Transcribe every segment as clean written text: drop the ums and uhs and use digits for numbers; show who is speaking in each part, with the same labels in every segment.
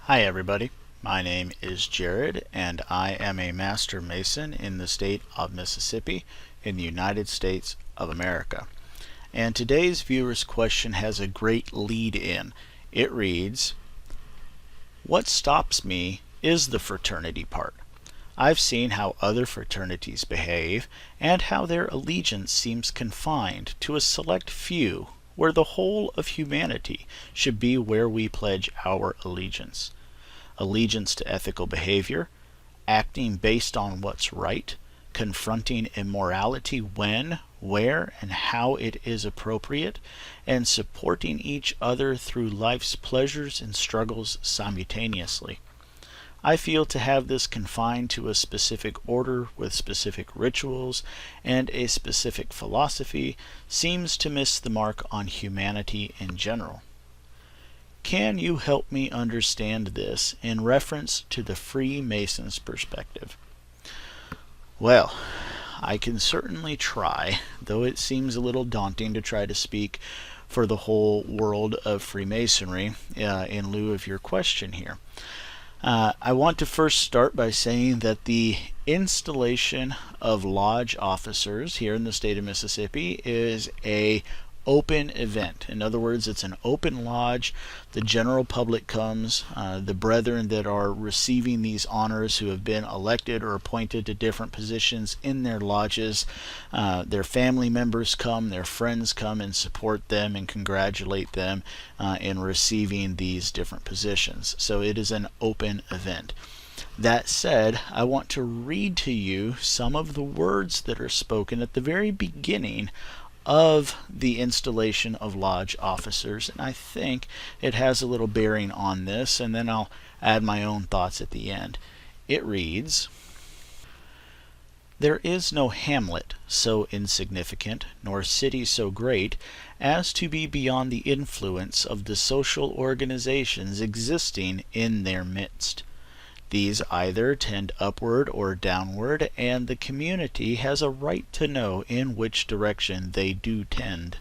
Speaker 1: Hi everybody, my name is Jared and I am a Master Mason in the state of Mississippi in the United States of America. And today's viewer's question has a great lead in. It reads, what stops me is the fraternity part. I've seen how other fraternities behave and how their allegiance seems confined to a select few, where the whole of humanity should be where we pledge our allegiance. Allegiance to ethical behavior, acting based on what's right, confronting immorality when, where, and how it is appropriate, and supporting each other through life's pleasures and struggles simultaneously. I feel to have this confined to a specific order with specific rituals and a specific philosophy seems to miss the mark on humanity in general. Can you help me understand this in reference to the Freemasons' perspective? Well, I can certainly try, though it seems a little daunting to try to speak for the whole world of Freemasonry in lieu of your question here. I want to first start by saying that the installation of lodge officers here in the state of Mississippi is a open event. In other words, it's an open lodge. The general public comes. The brethren that are receiving these honors who have been elected or appointed to different positions in their lodges, their family members come, their friends come and support them and congratulate them in receiving these different positions. So it is an open event. That said, I want to read to you some of the words that are spoken at the very beginning of the installation of lodge officers, and I think it has a little bearing on this, and then I'll add my own thoughts at the end. It reads, "There is no hamlet so insignificant, nor city so great, as to be beyond the influence of the social organizations existing in their midst. These either tend upward or downward, and the community has a right to know in which direction they do tend.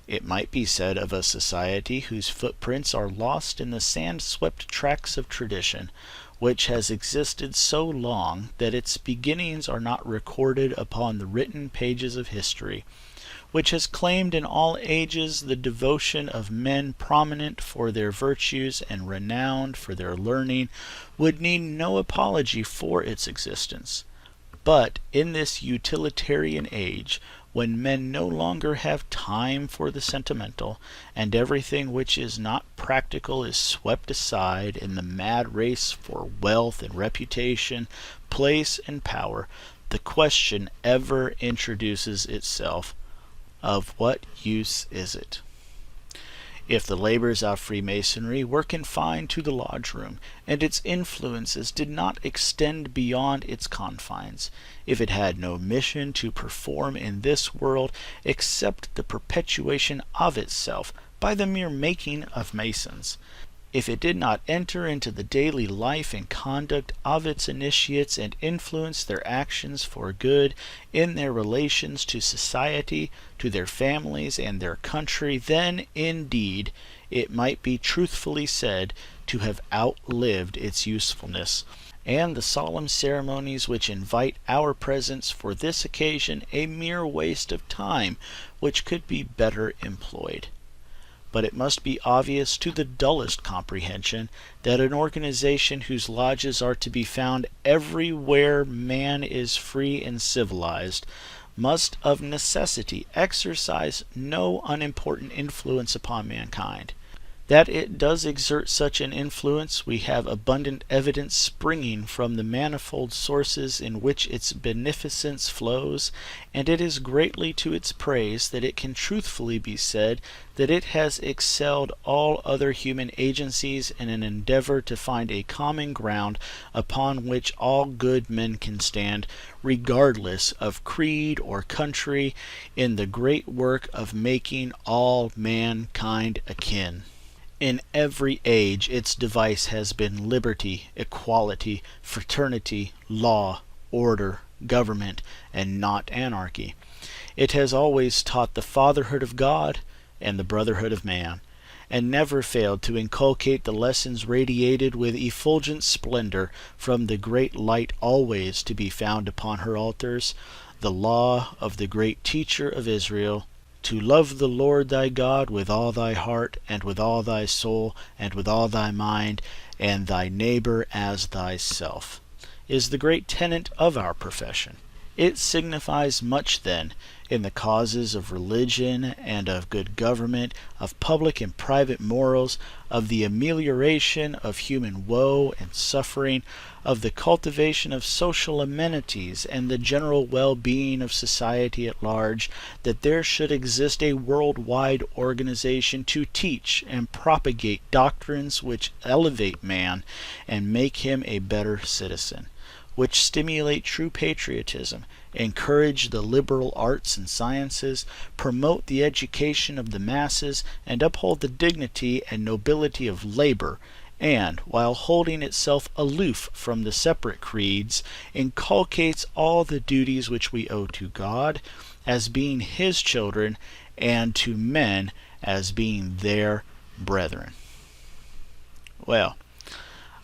Speaker 1: It might be said of a society whose footprints are lost in the sand-swept tracks of tradition, which has existed so long that its beginnings are not recorded upon the written pages of history, which has claimed in all ages the devotion of men prominent for their virtues and renowned for their learning, would need no apology for its existence. But in this utilitarian age, when men no longer have time for the sentimental, and everything which is not practical is swept aside in the mad race for wealth and reputation, place and power, the question ever introduces itself, of what use is it? If the labors of Freemasonry were confined to the lodge room, and its influences did not extend beyond its confines, if it had no mission to perform in this world except the perpetuation of itself by the mere making of Masons, if it did not enter into the daily life and conduct of its initiates and influence their actions for good in their relations to society, to their families, and their country, then, indeed, it might be truthfully said to have outlived its usefulness, and the solemn ceremonies which invite our presence for this occasion a mere waste of time which could be better employed. But it must be obvious to the dullest comprehension that an organization whose lodges are to be found everywhere man is free and civilized must of necessity exercise no unimportant influence upon mankind. That it does exert such an influence we have abundant evidence springing from the manifold sources in which its beneficence flows, and it is greatly to its praise that it can truthfully be said that it has excelled all other human agencies in an endeavor to find a common ground upon which all good men can stand, regardless of creed or country, in the great work of making all mankind akin. In every age its device has been liberty, equality, fraternity, law, order, government, and not anarchy. It has always taught the fatherhood of God and the brotherhood of man, and never failed to inculcate the lessons radiated with effulgent splendor from the great light always to be found upon her altars, the law of the great teacher of Israel, to love the Lord thy God with all thy heart, and with all thy soul, and with all thy mind, and thy neighbor as thyself, is the great tenet of our profession. It signifies much, then, in the causes of religion and of good government, of public and private morals, of the amelioration of human woe and suffering, of the cultivation of social amenities and the general well-being of society at large, that there should exist a worldwide organization to teach and propagate doctrines which elevate man and make him a better citizen, which stimulate true patriotism, encourage the liberal arts and sciences, promote the education of the masses, and uphold the dignity and nobility of labor, and, while holding itself aloof from the separate creeds, inculcates all the duties which we owe to God, as being his children, and to men as being their brethren. Well,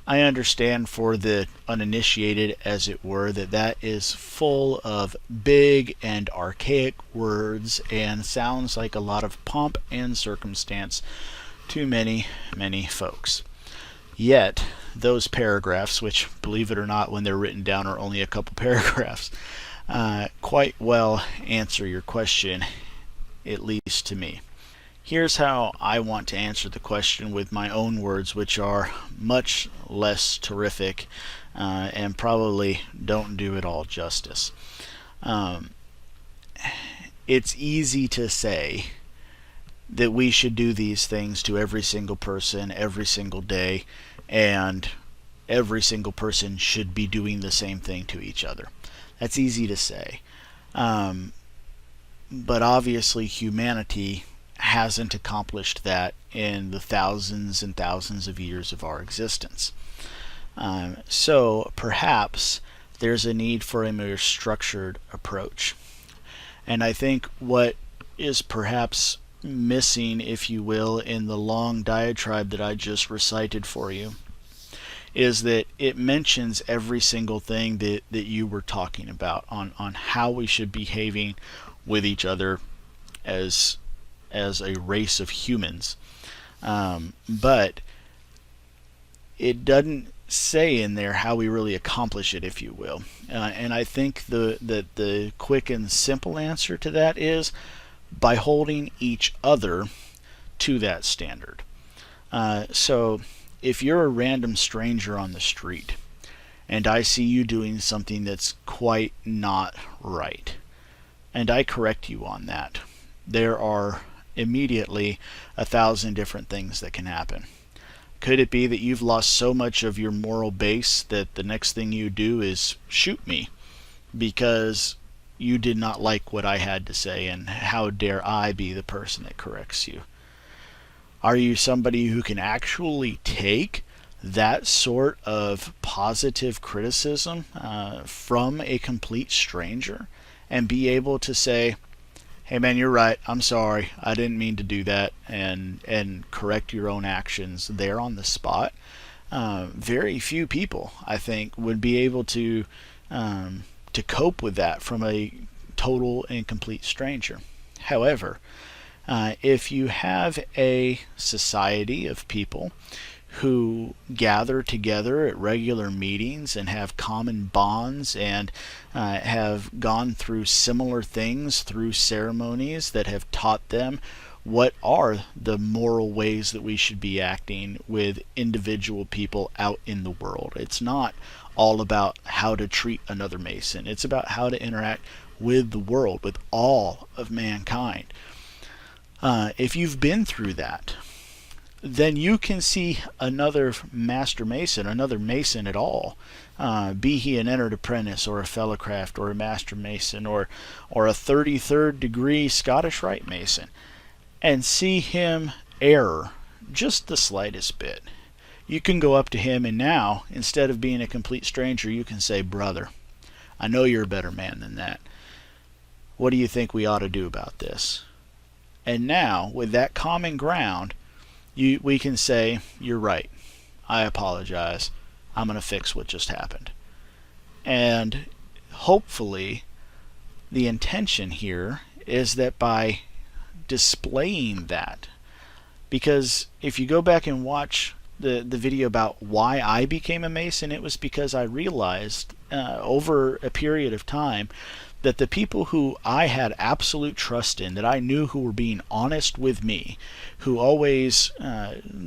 Speaker 1: I understand for the uninitiated, as it were, that is full of big and archaic words and sounds like a lot of pomp and circumstance to many, many folks. Yet, those paragraphs, which, believe it or not, when they're written down are only a couple paragraphs, quite well answer your question, at least to me. Here's how I want to answer the question with my own words, which are much less terrific and probably don't do it all justice. It's easy to say that we should do these things to every single person every single day, and every single person should be doing the same thing to each other. That's easy to say. But obviously humanity hasn't accomplished that in the thousands and thousands of years of our existence. So perhaps there's a need for a more structured approach. And I think what is perhaps missing, if you will, in the long diatribe that I just recited for you, is that it mentions every single thing that you were talking about on how we should be behaving with each other as a race of humans. But it doesn't say in there how we really accomplish it, if you will. And I think the quick and simple answer to that is by holding each other to that standard. So if you're a random stranger on the street and I see you doing something that's quite not right, and I correct you on that, there are immediately 1,000 different things that can happen. Could it be that you've lost so much of your moral base that the next thing you do is shoot me because you did not like what I had to say, and how dare I be the person that corrects you? Are you somebody who can actually take that sort of positive criticism from a complete stranger and be able to say, hey man, you're right, I'm sorry, I didn't mean to do that, and correct your own actions there on the spot? Very few people, I think, would be able to cope with that from a total and complete stranger. However, if you have a society of people who gather together at regular meetings and have common bonds and have gone through similar things through ceremonies that have taught them what are the moral ways that we should be acting with individual people out in the world. It's not all about how to treat another Mason. It's about how to interact with the world, with all of mankind. If you've been through that, then you can see another Master Mason, another Mason at all, be he an entered apprentice or a fellowcraft or a Master Mason or a 33rd degree Scottish Rite Mason, and see him err just the slightest bit. You can go up to him, and now, instead of being a complete stranger, you can say, brother, I know you're a better man than that. What do you think we ought to do about this? And now, with that common ground, we can say, you're right, I apologize, I'm going to fix what just happened. And hopefully the intention here is that by displaying that, because if you go back and watch the video about why I became a Mason, it was because I realized over a period of time that the people who I had absolute trust in, that I knew who were being honest with me, who always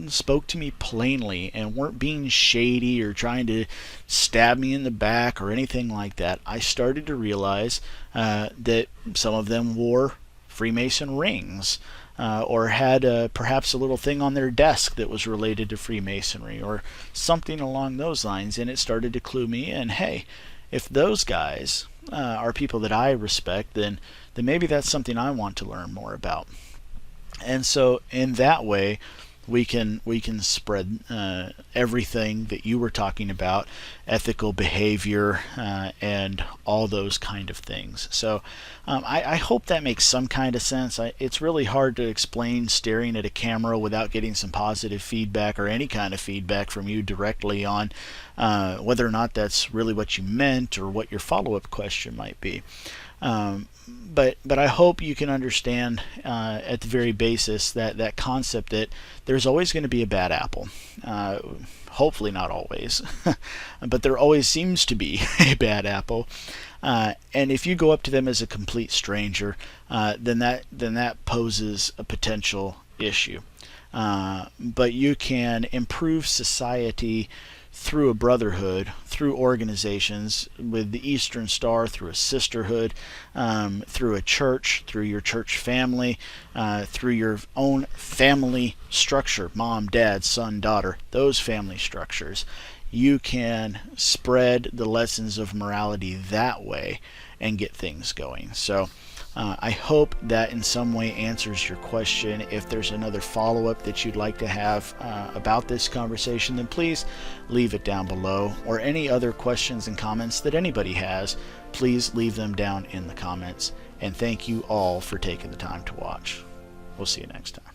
Speaker 1: spoke to me plainly and weren't being shady or trying to stab me in the back or anything like that, I started to realize that some of them wore Freemason rings, or had perhaps a little thing on their desk that was related to Freemasonry or something along those lines, and it started to clue me in, hey, if those guys are people that I respect, then maybe that's something I want to learn more about. And so in that way, we can spread everything that you were talking about, ethical behavior, and all those kind of things. So I hope that makes some kind of sense. It's really hard to explain staring at a camera without getting some positive feedback or any kind of feedback from you directly on whether or not that's really what you meant or what your follow-up question might be. But I hope you can understand at the very basis that concept that there's always going to be a bad apple. Hopefully not always, but there always seems to be a bad apple. And if you go up to them as a complete stranger, then that poses a potential issue. But you can improve society through a brotherhood, through organizations, with the Eastern Star, through a sisterhood, through a church, through your church family, through your own family structure, mom, dad, son, daughter, those family structures. You can spread the lessons of morality that way and get things going. So I hope that in some way answers your question. If there's another follow-up that you'd like to have about this conversation, then please leave it down below, or any other questions and comments that anybody has, please leave them down in the comments. And thank you all for taking the time to watch. We'll see you next time.